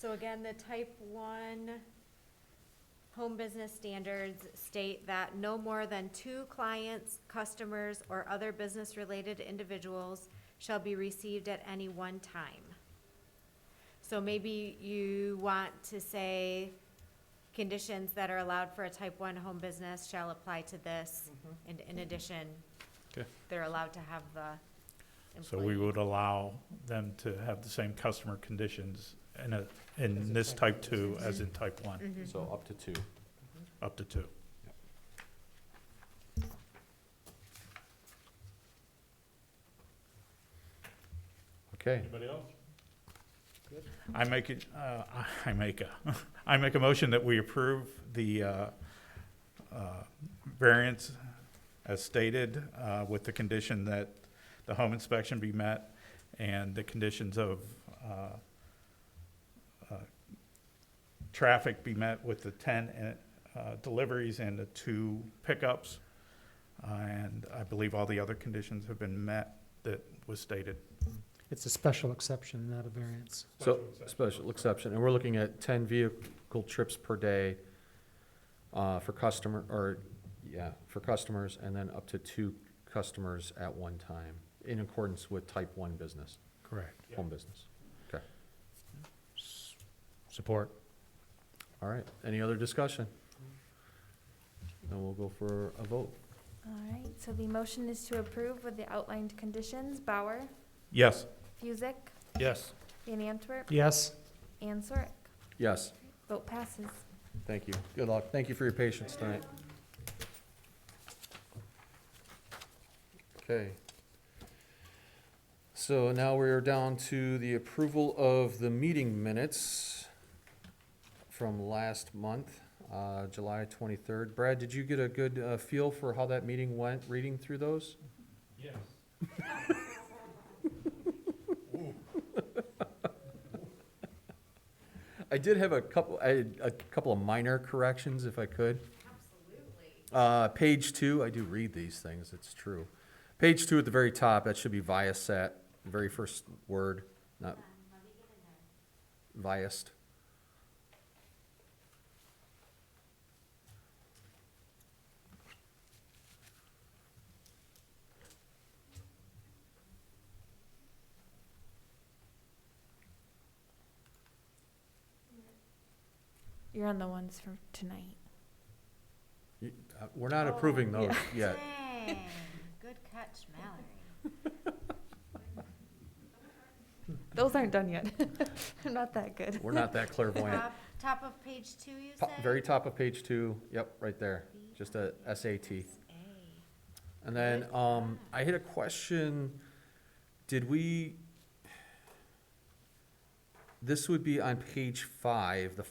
So again, the type 1 home business standards state that no more than 2 clients, customers, or other business-related individuals shall be received at any one time. So maybe you want to say conditions that are allowed for a type 1 home business shall apply to this. And in addition, Okay. they're allowed to have the So we employee. would allow them to have the same customer conditions in this type 2 as in type 1, Mhm. So up to 2. up to 2. Okay. Anybody else? I make it, I make a motion that we approve the variance as stated, with the condition that the home inspection be met and the conditions of traffic be met with the 10 deliveries and the 2 pickups. And I believe all the other conditions have been met that was stated. It's a special exception, not a variance. So, special exception, and we're looking at 10 vehicle trips per day for for customers, and then up to 2 customers at one time, in accordance with type 1 business, Correct. home business. Okay, Support. all right, any other discussion? Then we'll go for a vote. All right, so the motion is to approve with the outlined conditions. Bauer, Yes. Fusick, Yes. Van Antwerp, Yes, and Sorek. Yes, Vote passes. thank you, good luck, thank you for your patience tonight. Okay. So now we're down to the approval of the meeting minutes from last month, July 23rd. Brad, did you get a good feel for how that meeting went, reading through those? Yes. I did have a couple of minor corrections, if I could. Absolutely. Page 2, I do read these things, it's true. Page 2 at the very top, that should be Viasat, the very first word, not Let me get in there. Viast. You're on the ones for tonight. We're not approving Oh, those yeah. yet. Dang, good catch, Mallory. Those aren't done yet. I'm not that good. We're not that clairvoyant. Top of page 2, you Top- say? Very top of page 2, yep, right there, just a SAT. A. And then, I had a question, this would be on page 5, the